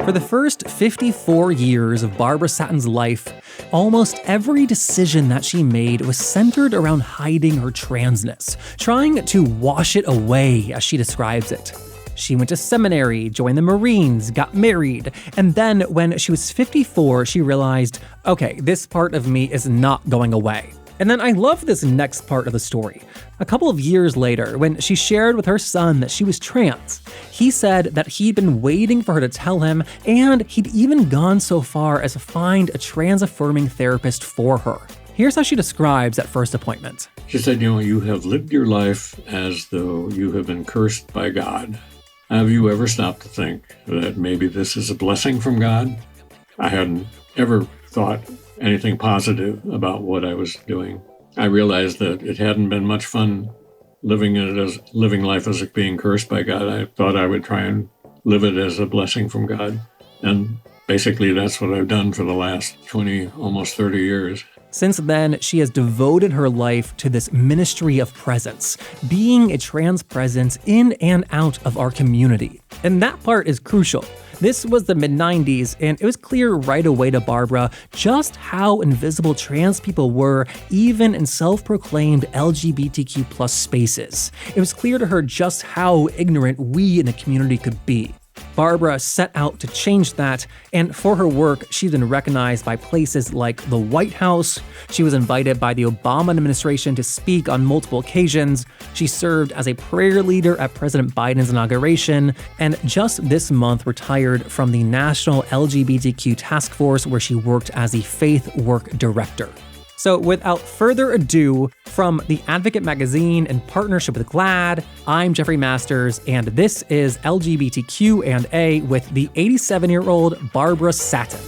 For the first 54 years of Barbara Satin's life, almost every decision that she made was centered around hiding her transness, trying to wash it away, as she describes it. She went to seminary, joined the Marines, got married, and then when she was 54, she realized, okay, this part of me is not going away. And then I love this next part of the story. A couple of years later, when she shared with her son that she was trans, he said that he'd been waiting for her to tell him, and he'd even gone so far as to find a trans-affirming therapist for her. Here's how she describes that first appointment. She said, you have lived your life as though you have been cursed by God. Have you ever stopped to think that maybe this is a blessing from God? I hadn't ever thought anything positive about what I was doing. I realized that it hadn't been much fun living life as being cursed by God. I thought I would try and live it as a blessing from God. And basically that's what I've done for the last 20, almost 30 years. Since then, she has devoted her life to this ministry of presence, being a trans presence in and out of our community. And that part is crucial. This was the mid-90s, and it was clear right away to Barbara just how invisible trans people were, even in self-proclaimed LGBTQ plus spaces. It was clear to her just how ignorant we in the community could be. Barbara set out to change that, and for her work, she's been recognized by places like the White House. She was invited by the Obama administration to speak on multiple occasions. She served as a prayer leader at President Biden's inauguration, and just this month retired from the National LGBTQ Task Force, where she worked as the Faith Work Director. So without further ado, from The Advocate magazine in partnership with GLAAD, I'm Jeffrey Masters, and this is LGBTQ&A with the 87-year-old Barbara Satin.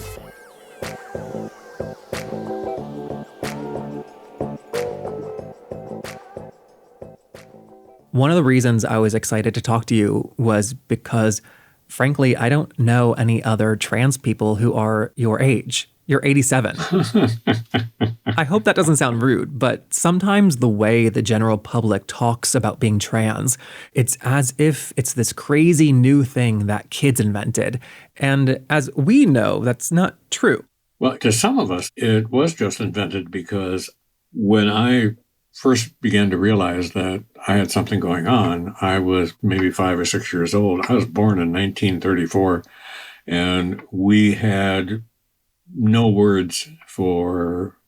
One of the reasons I was excited to talk to you was because, frankly, I don't know any other trans people who are your age. You're 87. I hope that doesn't sound rude, but sometimes the way the general public talks about being trans, it's as if it's this crazy new thing that kids invented. And as we know, that's not true. Well, to some of us, it was just invented because when I first began to realize that I had something going on, I was maybe 5 or 6 years old. I was born in 1934, and we had no words for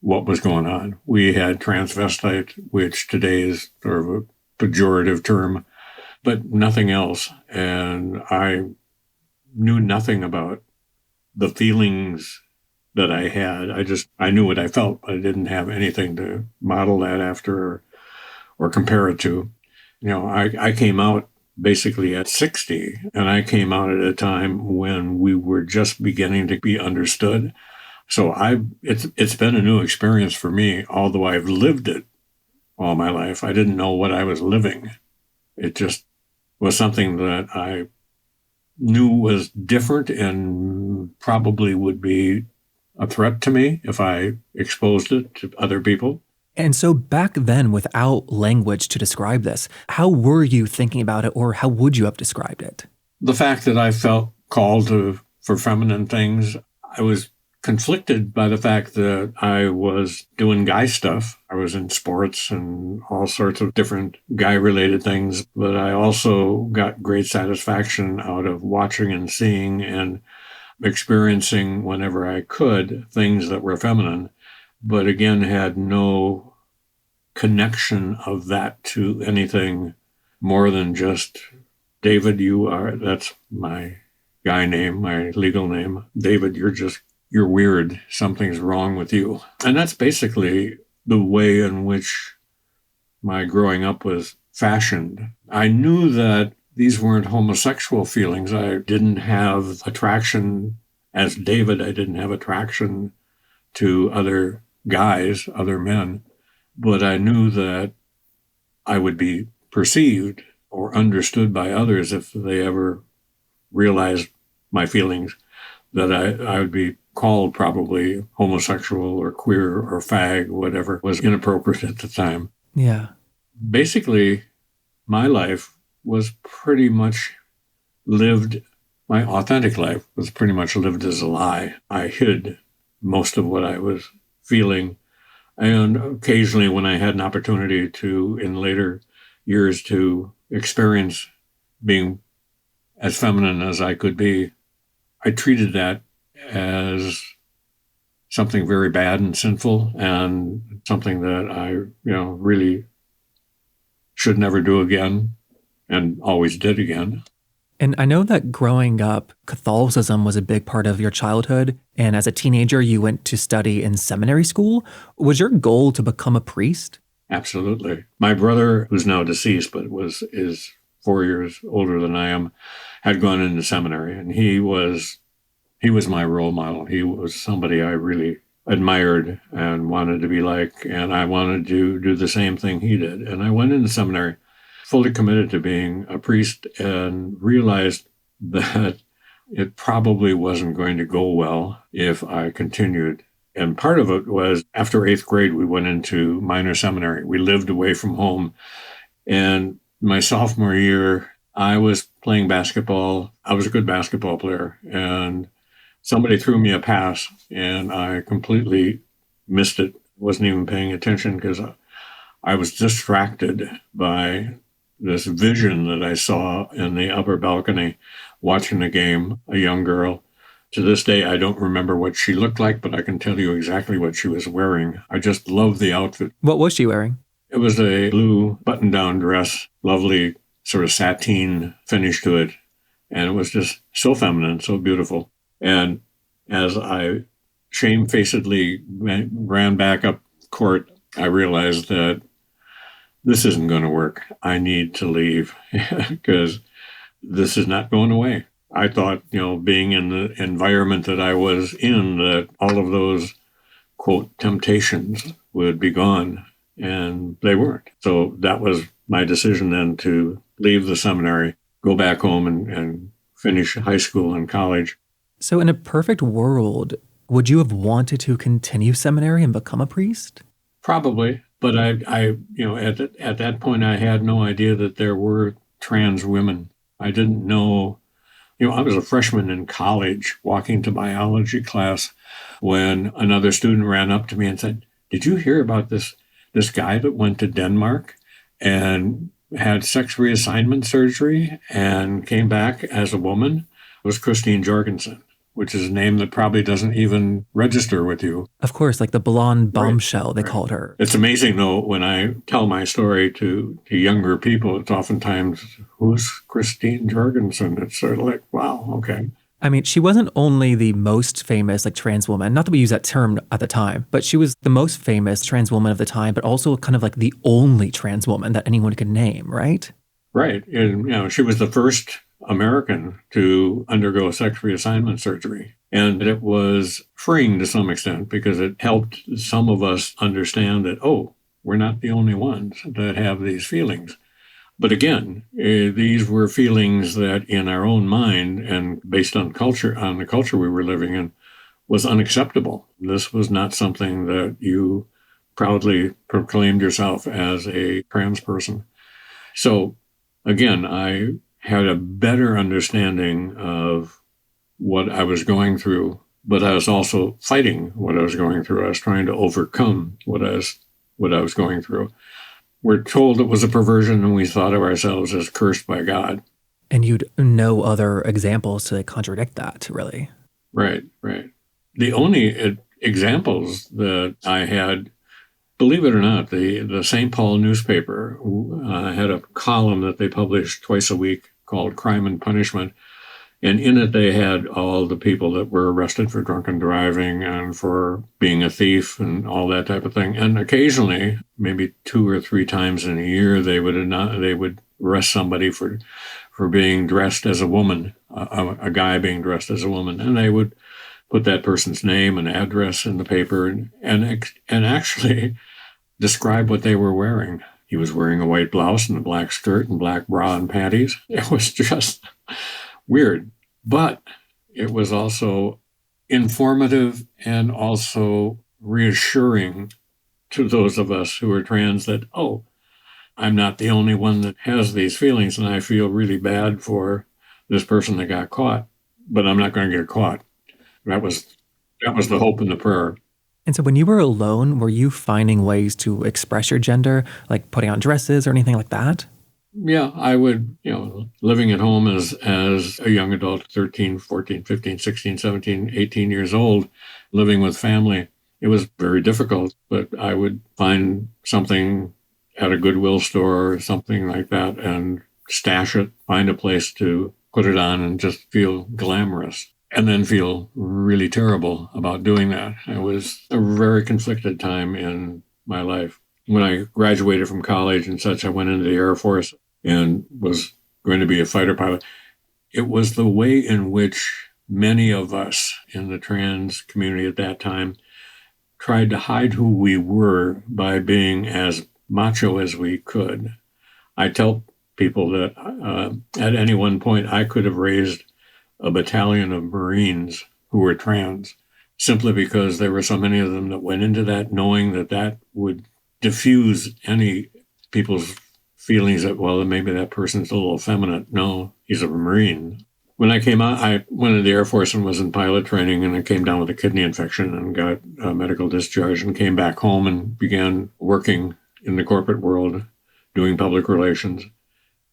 what was going on. We had transvestite, which today is sort of a pejorative term, but nothing else. And I knew nothing about the feelings that I had. I knew what I felt, but I didn't have anything to model that after or compare it to. I came out basically at 60, and I came out at a time when we were just beginning to be understood. So it's been a new experience for me, although I've lived it all my life. I didn't know what I was living. It just was something that I knew was different and probably would be a threat to me if I exposed it to other people. And so back then, without language to describe this, how were you thinking about it, or how would you have described it? The fact that I felt called for feminine things, I was conflicted by the fact that I was doing guy stuff. I was in sports and all sorts of different guy-related things, but I also got great satisfaction out of watching and seeing and experiencing whenever I could things that were feminine, but again had no connection of that to anything more than just David, that's my guy name, my legal name. David, you're weird. Something's wrong with you. And that's basically the way in which my growing up was fashioned. I knew that these weren't homosexual feelings. I didn't have attraction as David. I didn't have attraction to other guys, other men. But I knew that I would be perceived or understood by others if they ever realized my feelings, that I would be called probably homosexual or queer or fag, whatever was inappropriate at the time. Yeah. Basically, my life was pretty much lived my authentic life was pretty much lived as a lie. I hid most of what I was feeling. And occasionally when I had an opportunity to, in later years, to experience being as feminine as I could be, I treated that as something very bad and sinful and something that I, really should never do again and always did again. And I know that growing up, Catholicism was a big part of your childhood. And as a teenager, you went to study in seminary school. Was your goal to become a priest? Absolutely. My brother, who's now deceased, but is 4 years older than I am, had gone into seminary, and he was my role model. He was somebody I really admired and wanted to be like, and I wanted to do the same thing he did. And I went into seminary fully committed to being a priest and realized that it probably wasn't going to go well if I continued. And part of it was after eighth grade, we went into minor seminary. We lived away from home. And my sophomore year, I was playing basketball. I was a good basketball player. And somebody threw me a pass and I completely missed it. Wasn't even paying attention because I was distracted by this vision that I saw in the upper balcony watching the game, a young girl. To this day, I don't remember what she looked like, but I can tell you exactly what she was wearing. I just loved the outfit. What was she wearing? It was a blue button-down dress, lovely sort of sateen finish to it. And it was just so feminine, so beautiful. And as I shamefacedly ran back up court, I realized that this isn't going to work. I need to leave because this is not going away. I thought, being in the environment that I was in, that all of those, quote, temptations would be gone, and they weren't. So that was my decision then to leave the seminary, go back home and finish high school and college. So in a perfect world, would you have wanted to continue seminary and become a priest? Probably. But I at that point, I had no idea that there were trans women. I didn't know, I was a freshman in college walking to biology class when another student ran up to me and said, "Did you hear about this guy that went to Denmark and had sex reassignment surgery and came back as a woman?" It was Christine Jorgensen, which is a name that probably doesn't even register with you. Of course, like the blonde bombshell, they called her. It's amazing, though, when I tell my story to younger people, it's oftentimes, who's Christine Jorgensen? It's sort of like, wow, okay. I mean, she wasn't only the most famous trans woman, not that we use that term at the time, but she was the most famous trans woman of the time, but also kind of like the only trans woman that anyone could name, right? Right. And, she was the first American to undergo sex reassignment surgery. And it was freeing to some extent because it helped some of us understand that, we're not the only ones that have these feelings. But again, these were feelings that in our own mind and based on the culture we were living in, was unacceptable. This was not something that you proudly proclaimed yourself as a trans person. So again, I had a better understanding of what I was going through, but I was also fighting what I was going through. I was trying to overcome what I was going through. We're told it was a perversion, and we thought of ourselves as cursed by God. And you'd no other examples to contradict that, really. Right. The only examples that I had, believe it or not, the St. Paul newspaper had a column that they published twice a week called Crime and Punishment. And in it, they had all the people that were arrested for drunken driving and for being a thief and all that type of thing. And occasionally, maybe 2 or 3 times in a year, they would arrest somebody for being dressed as a woman, a guy being dressed as a woman. And they would put that person's name and address in the paper and actually describe what they were wearing. He was wearing a white blouse and a black skirt and black bra and panties. It was just weird, but it was also informative and also reassuring to those of us who are trans that, I'm not the only one that has these feelings, and I feel really bad for this person that got caught. but I'm not going to get caught. That was the hope and the prayer. And so when you were alone, were you finding ways to express your gender, like putting on dresses or anything like that? Yeah, I would, living at home as a young adult, 13, 14, 15, 16, 17, 18 years old, living with family. It was very difficult, but I would find something at a Goodwill store or something like that and stash it, find a place to put it on and just feel glamorous and then feel really terrible about doing that. It was a very conflicted time in my life. When I graduated from college and such, I went into the Air Force and was going to be a fighter pilot. It was the way in which many of us in the trans community at that time tried to hide who we were by being as macho as we could. I tell people that at any one point I could have raised a battalion of Marines who were trans simply because there were so many of them that went into that knowing that that would diffuse any people's feelings that, well, maybe that person's a little effeminate. No, he's a Marine. When I came out, I went into the Air Force and was in pilot training, and I came down with a kidney infection and got a medical discharge and came back home and began working in the corporate world, doing public relations.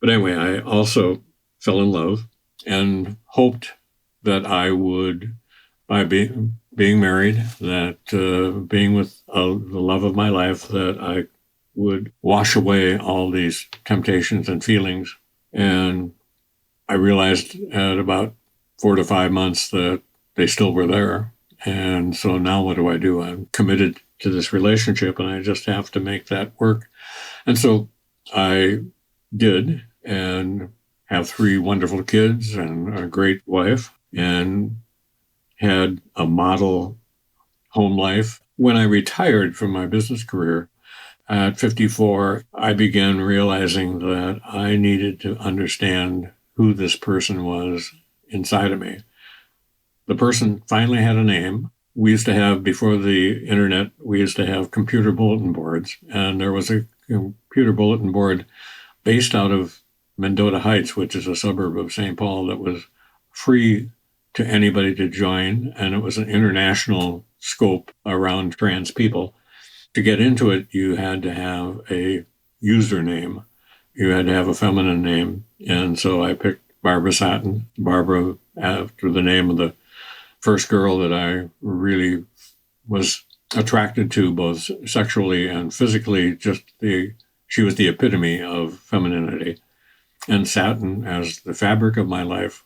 But anyway, I also fell in love and hoped that I would, by being married, that being with the love of my life, that I would wash away all these temptations and feelings. And I realized at about 4 to 5 months that they still were there. And so now what do? I'm committed to this relationship and I just have to make that work. And so I did and have 3 wonderful kids and a great wife and had a model home life. When I retired from my business career, at 54, I began realizing that I needed to understand who this person was inside of me. The person finally had a name. We used to have, before the internet, we used to have computer bulletin boards, and there was a computer bulletin board based out of Mendota Heights, which is a suburb of St. Paul, that was free to anybody to join, and it was an international scope around trans people. To get into it, you had to have a username. You had to have a feminine name. And so I picked Barbara Satin, Barbara after the name of the first girl that I really was attracted to, both sexually and physically. She was the epitome of femininity. And satin as the fabric of my life.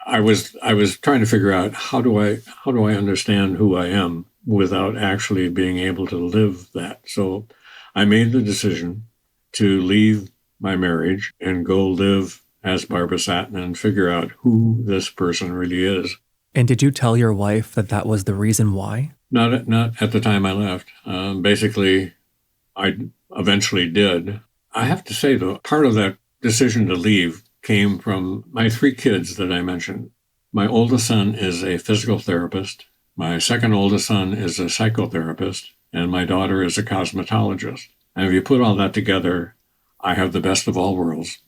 I was trying to figure out how do I understand who I am without actually being able to live that. So I made the decision to leave my marriage and go live as Barbara Satin and figure out who this person really is. And did you tell your wife that that was the reason why? Not at the time I left. Basically, I eventually did. I have to say, though, part of that decision to leave came from my 3 kids that I mentioned. My oldest son is a physical therapist. My second oldest son is a psychotherapist, and my daughter is a cosmetologist. And if you put all that together, I have the best of all worlds.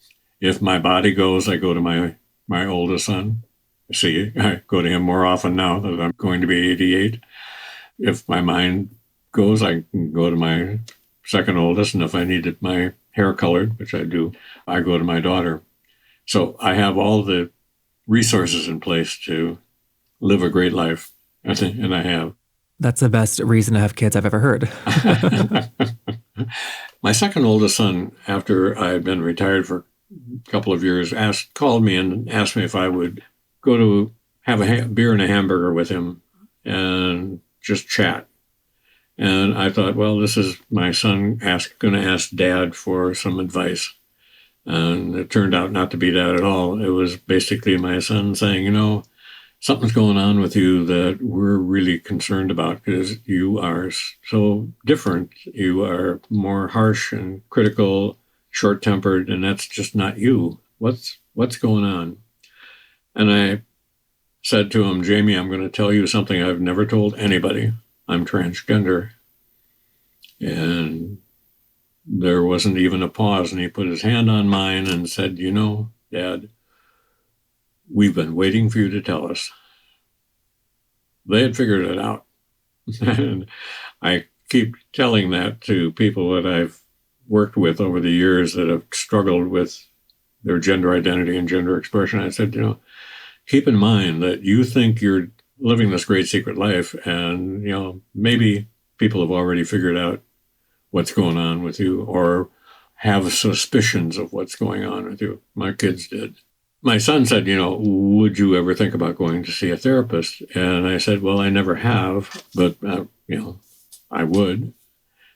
If my body goes, I go to my oldest son. See, I go to him more often now that I'm going to be 88. If my mind goes, I can go to my second oldest, and if I needed my hair colored, which I do, I go to my daughter. So I have all the resources in place to live a great life. And I have. That's the best reason to have kids I've ever heard. My second oldest son, after I had been retired for a couple of years, called me and asked me if I would go to have a beer and a hamburger with him and just chat. And I thought, well, this is my son going to ask Dad for some advice. And it turned out not to be that at all. It was basically my son saying, something's going on with you that we're really concerned about because you are so different. You are more harsh and critical, short-tempered, and that's just not you. What's going on? And I said to him, Jamie, I'm going to tell you something I've never told anybody. I'm transgender. And there wasn't even a pause, and he put his hand on mine and said, Dad, We've been waiting for you to tell us. They had figured it out. And I keep telling that to people that I've worked with over the years that have struggled with their gender identity and gender expression. I said, keep in mind that you think you're living this great secret life, and, maybe people have already figured out what's going on with you or have suspicions of what's going on with you. My kids did. My son said, would you ever think about going to see a therapist? And I said, well, I never have, but, I would.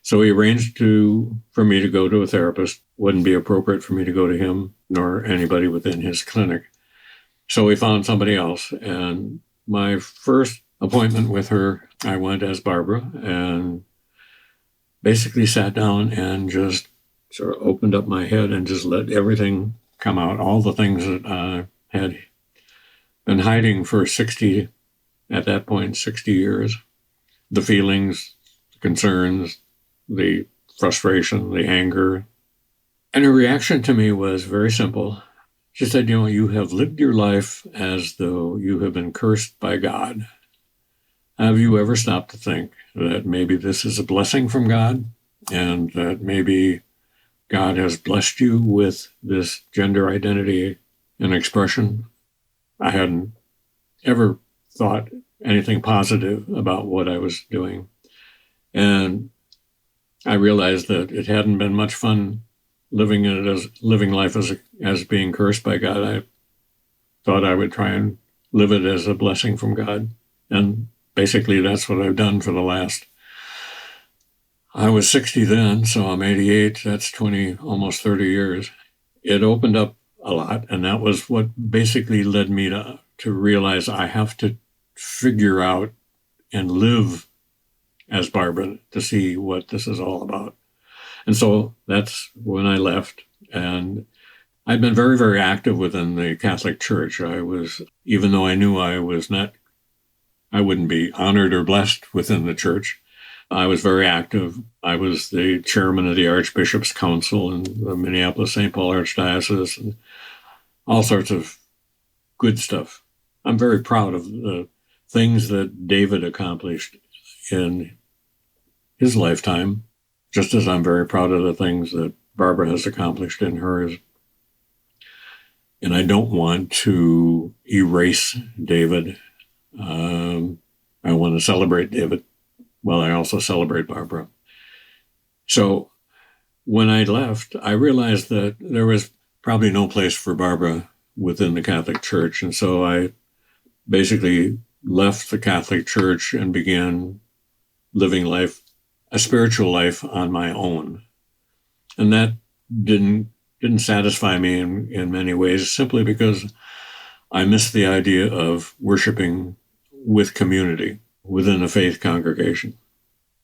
So he arranged for me to go to a therapist. Wouldn't be appropriate for me to go to him nor anybody within his clinic. So we found somebody else. And my first appointment with her, I went as Barbara and basically sat down and just sort of opened up my head and just let everything come out, all the things that I had been hiding for 60 years, the feelings, the concerns, the frustration, the anger. And her reaction to me was very simple. She said, you have lived your life as though you have been cursed by God. Have you ever stopped to think that maybe this is a blessing from God and that maybe God has blessed you with this gender identity and expression? I hadn't ever thought anything positive about what I was doing. And I realized that it hadn't been much fun living life as being cursed by God. I thought I would try and live it as a blessing from God. And basically that's what I've done for I was 60 then, so I'm 88. That's almost 30 years. It opened up a lot, and that was what basically led me to realize I have to figure out and live as Barbara to see what this is all about. And so that's when I left. And I'd been very, very active within the Catholic Church. Even though I knew I wouldn't be honored or blessed within the church, I was very active. I was the chairman of the Archbishop's Council in the Minneapolis-St. Paul Archdiocese and all sorts of good stuff. I'm very proud of the things that David accomplished in his lifetime, just as I'm very proud of the things that Barbara has accomplished in hers. And I don't want to erase David. I want to celebrate David. Well, I also celebrate Barbara. So when I left, I realized that there was probably no place for Barbara within the Catholic Church. And so I basically left the Catholic Church and began living a spiritual life on my own. And that didn't satisfy me in many ways, simply because I missed the idea of worshiping with community within a faith congregation.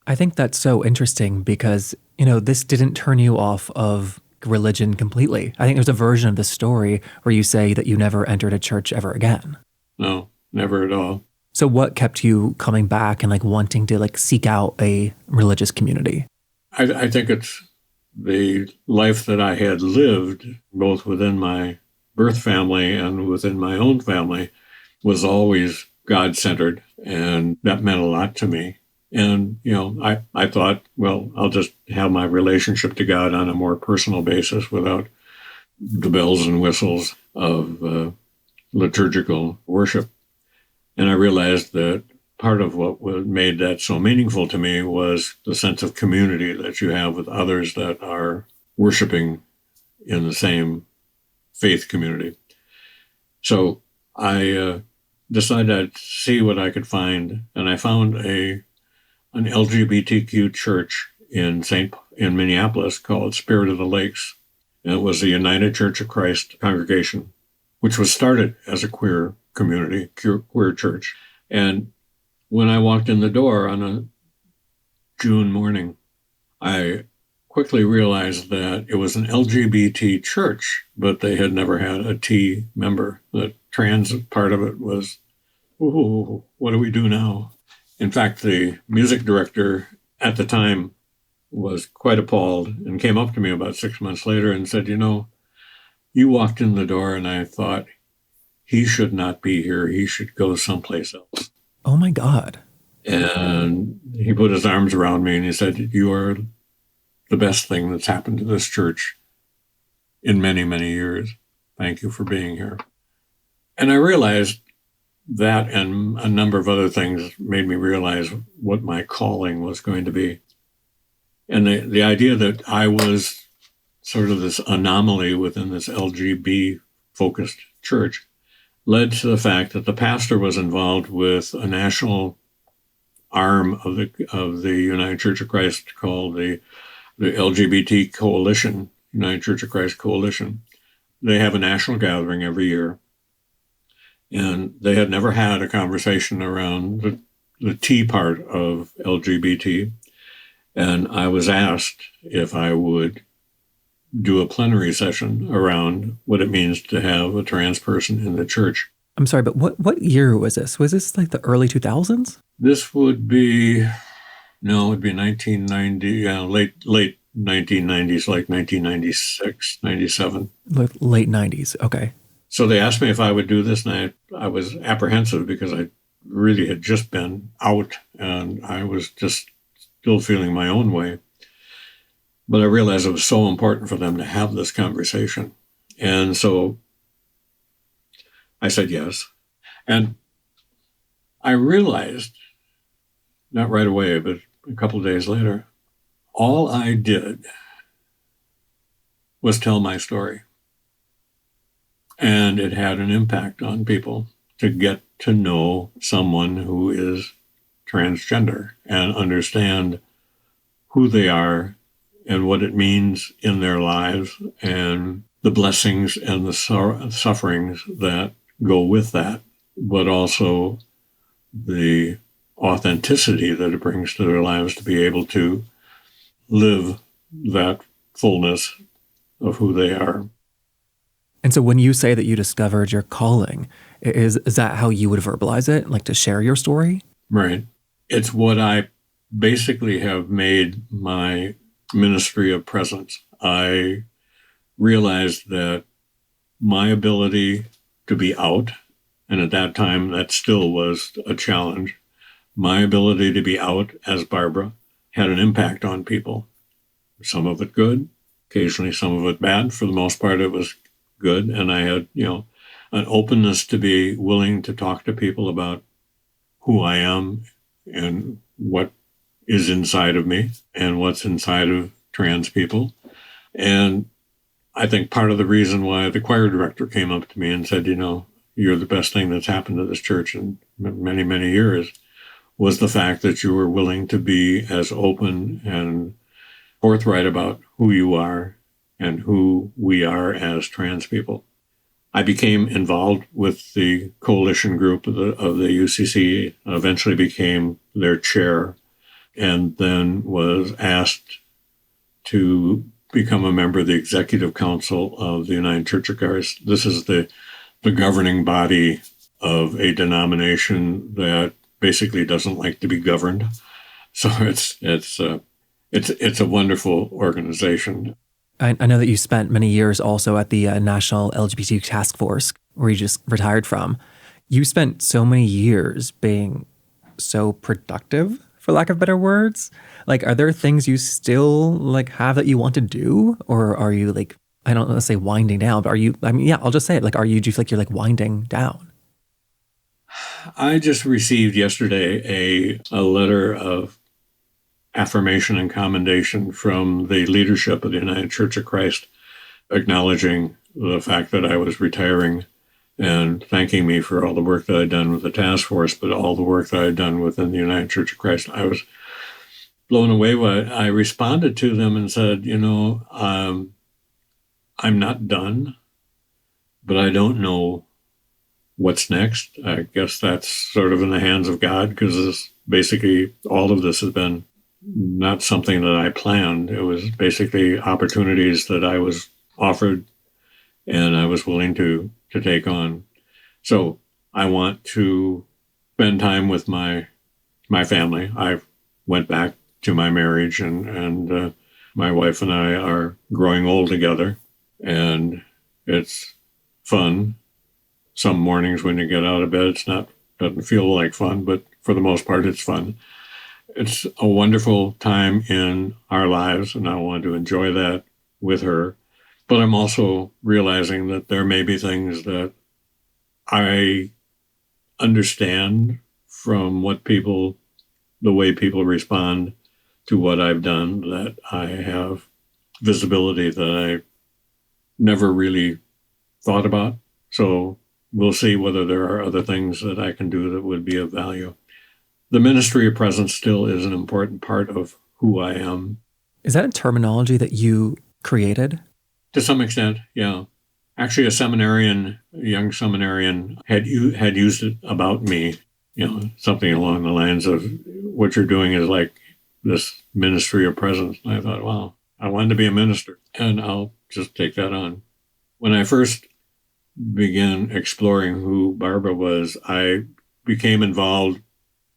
I think that's so interesting because, this didn't turn you off of religion completely. I think there's a version of the story where you say that you never entered a church ever again. No, never at all. So what kept you coming back and wanting to seek out a religious community? I think it's the life that I had lived, both within my birth family and within my own family, was always God-centered, and that meant a lot to me. And, I thought, well, I'll just have my relationship to God on a more personal basis without the bells and whistles of liturgical worship. And I realized that part of what made that so meaningful to me was the sense of community that you have with others that are worshiping in the same faith community. So I decided I'd see what I could find, and I found an LGBTQ church in Minneapolis called Spirit of the Lakes. And it was the United Church of Christ congregation, which was started as a queer community, queer church. And when I walked in the door on a June morning, I quickly realized that it was an LGBT church, but they had never had a T member. The trans part of it was, ooh, what do we do now? In fact, the music director at the time was quite appalled and came up to me about 6 months later and said, you walked in the door and I thought, he should not be here. He should go someplace else. Oh my God. And he put his arms around me and he said, you are the best thing that's happened to this church in many, many years. Thank you for being here. And I realized that and a number of other things made me realize what my calling was going to be. And the idea that I was sort of this anomaly within this LGBT-focused church led to the fact that the pastor was involved with a national arm of the United Church of Christ called the LGBT Coalition, United Church of Christ Coalition. They have a national gathering every year. And they had never had a conversation around the T part of LGBT. And I was asked if I would do a plenary session around what it means to have a trans person in the church. I'm sorry, but what year was this? Was this like the early 2000s? This would be, no, it would be 1990, late 1990s, like 1996, 97. Late 90s, okay. So they asked me if I would do this, and I was apprehensive because I really had just been out, and I was just still feeling my own way. But I realized it was so important for them to have this conversation. And so I said yes. And I realized, not right away, but a couple of days later, all I did was tell my story. And it had an impact on people to get to know someone who is transgender and understand who they are and what it means in their lives and the blessings and the sufferings that go with that, but also the authenticity that it brings to their lives to be able to live that fullness of who they are. And so when you say that you discovered your calling, is that how you would verbalize it? Like to share your story? Right. It's what I basically have made my ministry of presence. I realized that my ability to be out, and at that time that still was a challenge, my ability to be out as Barbara had an impact on people. Some of it good, occasionally some of it bad. For the most part, it was good. And I had, an openness to be willing to talk to people about who I am and what is inside of me and what's inside of trans people. And I think part of the reason why the choir director came up to me and said, you're the best thing that's happened to this church in many, many years was the fact that you were willing to be as open and forthright about who you are and who we are as trans people. I became involved with the coalition group of the UCC, eventually became their chair, and then was asked to become a member of the Executive Council of the United Church of Christ. This is the governing body of a denomination that basically doesn't like to be governed. So it's a wonderful organization. I know that you spent many years also at the National LGBTQ Task Force, where you just retired from. You spent so many years being so productive, for lack of better words. Like, are there things you still have that you want to do? Or are you I don't want to say winding down, but are you, I'll just say it. Do you feel like you're winding down? I just received yesterday a letter of affirmation and commendation from the leadership of the United Church of Christ, acknowledging the fact that I was retiring and thanking me for all the work that I'd done with the task force, but all the work that I'd done within the United Church of Christ. I was blown away by it. I responded to them and said, I'm not done, but I don't know what's next. I guess that's sort of in the hands of God, because basically all of this has been not something that I planned. It was basically opportunities that I was offered and I was willing to take on. So I want to spend time with my family. I went back to my marriage and my wife and I are growing old together, and it's fun. some mornings when you get out of bed, doesn't feel like fun, but for the most part, it's fun. It's a wonderful time in our lives, and I want to enjoy that with her. But I'm also realizing that there may be things that I understand from the way people respond to what I've done, that I have visibility that I never really thought about. So we'll see whether there are other things that I can do that would be of value. The ministry of presence still is an important part of who I am. Is that a terminology that you created? To some extent, yeah. Actually, a young seminarian, had used it about me, something along the lines of, what you're doing is like this ministry of presence. And I thought, wow, I wanted to be a minister, and I'll just take that on. When I first began exploring who Barbara was, I became involved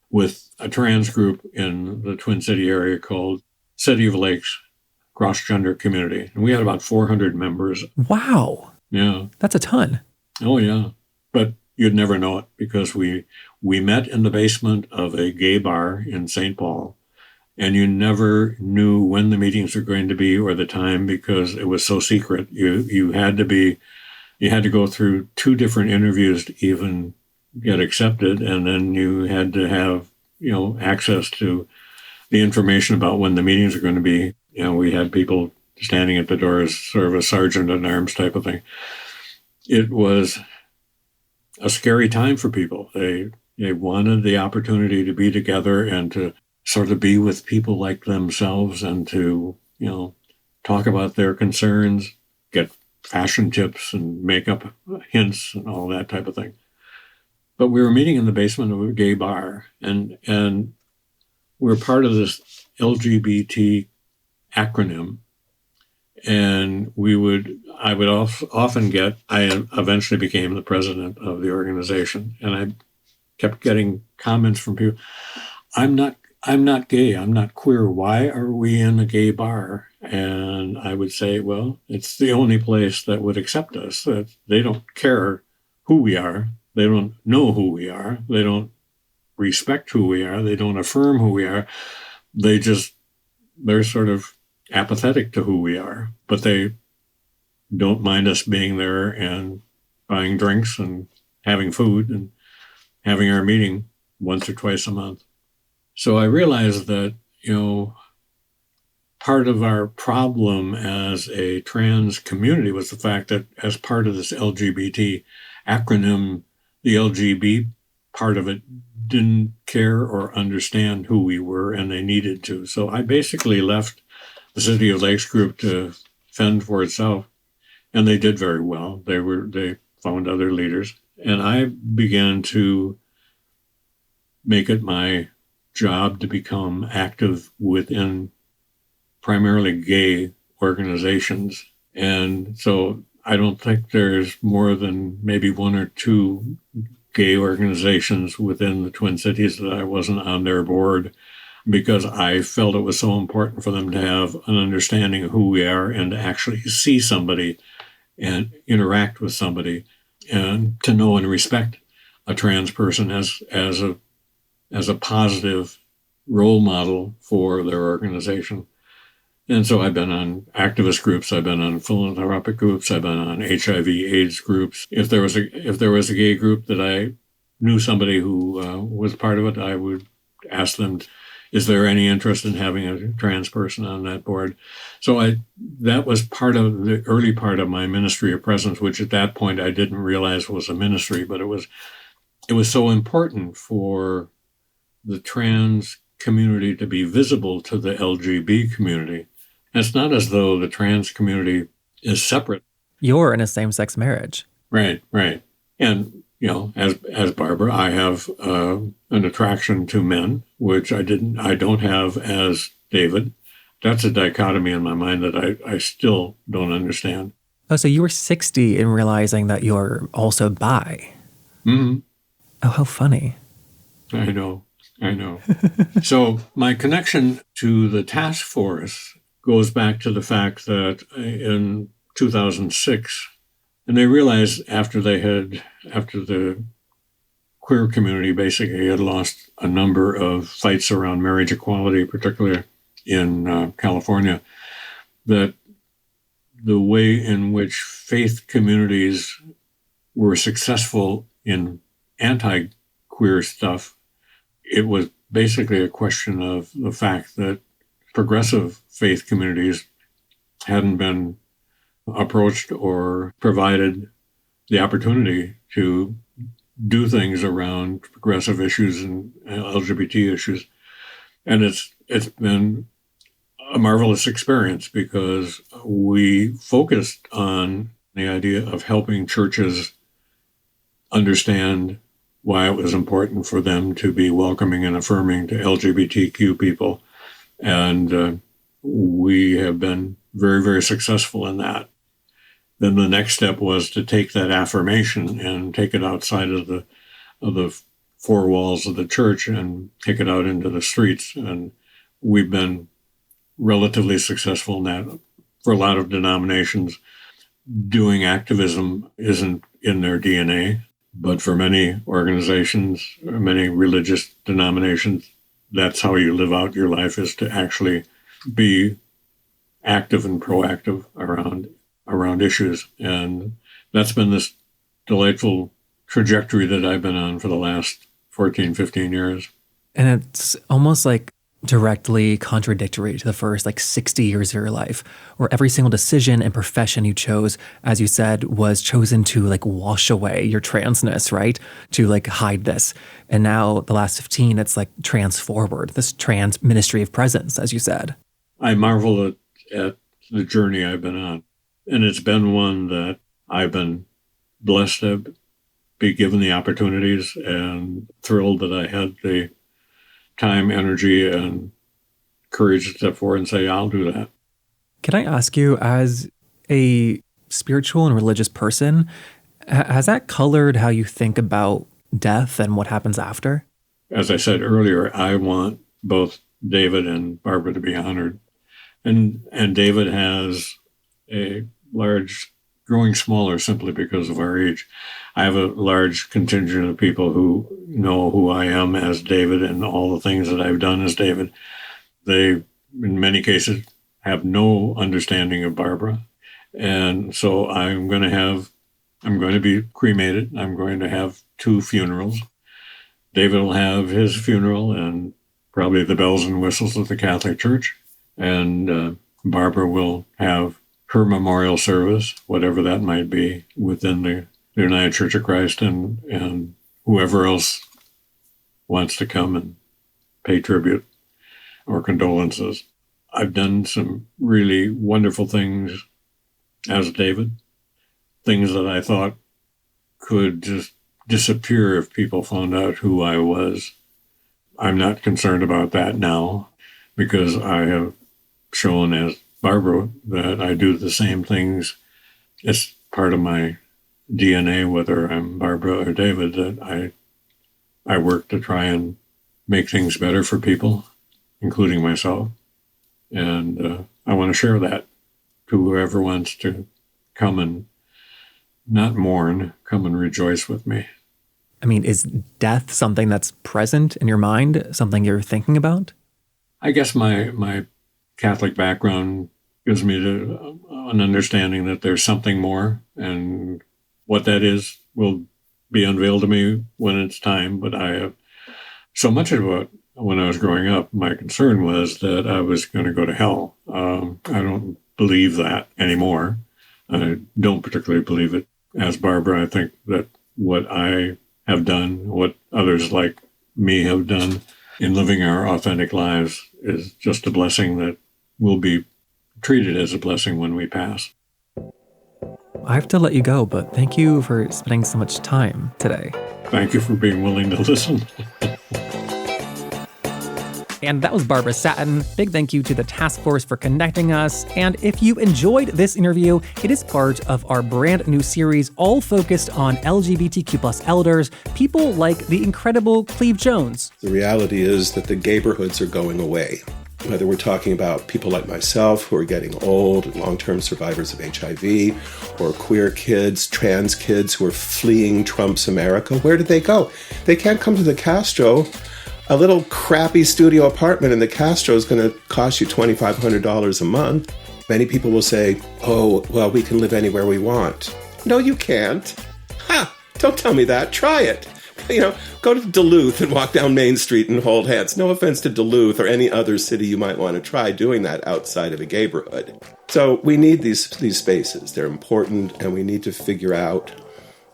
with a trans group in the Twin City area called City of Lakes Cross-Gender Community. And we had about 400 members. Wow. Yeah. That's a ton. Oh, yeah. But you'd never know it, because we met in the basement of a gay bar in St. Paul, and you never knew when the meetings were going to be or the time, because it was so secret. You had to go through 2 different interviews to even get accepted, and then you had to have, access to the information about when the meetings are going to be. We had people standing at the doors, sort of a sergeant at arms type of thing. It was a scary time for people. They wanted the opportunity to be together and to sort of be with people like themselves, and to, talk about their concerns, get fashion tips and makeup hints and all that type of thing. But we were meeting in the basement of a gay bar, and we're part of this LGBT acronym. And I would often I eventually became the president of the organization, and I kept getting comments from people, I'm not gay, I'm not queer, why are we in a gay bar? And I would say, well, it's the only place that would accept us. That they don't care who we are, they don't know who we are, they don't respect who we are, they don't affirm who we are, they're sort of apathetic to who we are, but they don't mind us being there and buying drinks and having food and having our meeting once or twice a month. So I realized that, part of our problem as a trans community was the fact that, as part of this LGBT acronym, the LGBT part of it didn't care or understand who we were, and they needed to. So I basically left the City of Lakes group to fend for itself, and they did very well. They found other leaders, and I began to make it my job to become active within primarily gay organizations. And so I don't think there's more than maybe 1 or 2 gay organizations within the Twin Cities that I wasn't on their board, because I felt it was so important for them to have an understanding of who we are, and to actually see somebody and interact with somebody, and to know and respect a trans person as a positive role model for their organization. And so I've been on activist groups, I've been on philanthropic groups, I've been on HIV/AIDS groups. If there was a gay group that I knew somebody who was part of it, I would ask them, is there any interest in having a trans person on that board? So that was part of the early part of my ministry of presence, which at that point I didn't realize was a ministry, but it was so important for the trans community to be visible to the LGBT community. And it's not as though the trans community is separate. You're in a same-sex marriage. Right. And, as Barbara, I have an attraction to men, which I don't have as David. That's a dichotomy in my mind that I still don't understand. Oh, so you were 60 in realizing that you're also bi. Mm-hmm. Oh, how funny. I know. So my connection to the task force goes back to the fact that in 2006, And they realized after the queer community basically had lost a number of fights around marriage equality, particularly in California, that the way in which faith communities were successful in anti-queer stuff, it was basically a question of the fact that progressive faith communities hadn't been approached or provided the opportunity to do things around progressive issues and LGBT issues. And it's been a marvelous experience because we focused on the idea of helping churches understand why it was important for them to be welcoming and affirming to LGBTQ people. And we have been very, very successful in that. Then the next step was to take that affirmation and take it outside of the four walls of the church and take it out into the streets. And we've been relatively successful in that. For a lot of denominations, doing activism isn't in their DNA. But for many organizations, many religious denominations, that's how you live out your life, is to actually be active and proactive around issues. And that's been this delightful trajectory that I've been on for the last 14, 15 years. And it's almost like directly contradictory to the first 60 years of your life, where every single decision and profession you chose, as you said, was chosen to wash away your transness, right? To hide this. And now the last 15, it's trans forward, this trans ministry of presence, as you said. I marvel at the journey I've been on. And it's been one that I've been blessed to be given the opportunities and thrilled that I had the time, energy, and courage to step forward and say, I'll do that. Can I ask you, as a spiritual and religious person, has that colored how you think about death and what happens after? As I said earlier, I want both David and Barbara to be honored. And David has a large, growing smaller simply because of our age. I have a large contingent of people who know who I am as David and all the things that I've done as David. They, in many cases, have no understanding of Barbara. And so I'm going to be cremated. I'm going to have 2 funerals. David will have his funeral and probably the bells and whistles of the Catholic Church. And Barbara will have her memorial service, whatever that might be, within the United Church of Christ and whoever else wants to come and pay tribute or condolences. I've done some really wonderful things as David, things that I thought could just disappear if people found out who I was. I'm not concerned about that now because I have shown as Barbara that I do the same things. It's part of my DNA, whether I'm Barbara or David, that I work to try and make things better for people, including myself. And I want to share that to whoever wants to come and not mourn, come and rejoice with me. I mean, is death something that's present in your mind, something you're thinking about? I guess my Catholic background gives me an understanding that there's something more, and what that is will be unveiled to me when it's time. But I have so much of it. When I was growing up, my concern was that I was going to go to hell. I don't believe that anymore. I don't particularly believe it as Barbara. I think that what I have done, what others like me have done in living our authentic lives is just a blessing that will be treated as a blessing when we pass. I have to let you go, but thank you for spending so much time today. Thank you for being willing to listen. And that was Barbara Satin. Big thank you to the task force for connecting us. And if you enjoyed this interview, it is part of our brand new series, all focused on LGBTQ+ elders, people like the incredible Cleve Jones. The reality is that the gayborhoods are going away. whether we're talking about people like myself who are getting old, long-term survivors of HIV, or queer kids, trans kids who are fleeing Trump's America. Where do they go? They can't come to the Castro. A little crappy studio apartment in the Castro is going to cost you $2,500 a month. Many people will say, oh, well, we can live anywhere we want. No, you can't. Ha! Don't tell me that. Try it. Go to Duluth and walk down Main Street and hold hands. No offense to Duluth or any other city you might want to try doing that outside of a neighborhood. So we need these spaces. They're important, and we need to figure out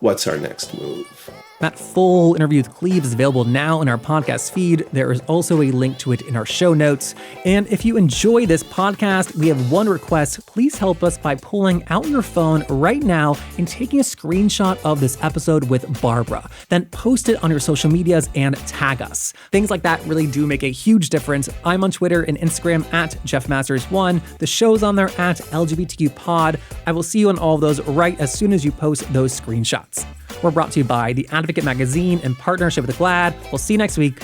what's our next move. That full interview with Cleve is available now in our podcast feed. There is also a link to it in our show notes. And if you enjoy this podcast, we have one request. Please help us by pulling out your phone right now and taking a screenshot of this episode with Barbara. Then post it on your social medias and tag us. Things like that really do make a huge difference. I'm on Twitter and Instagram at JeffMasters1. The show's on there at LGBTQ Pod. I will see you on all of those right as soon as you post those screenshots. We're brought to you by The Advocate Magazine in partnership with GLAAD. We'll see you next week.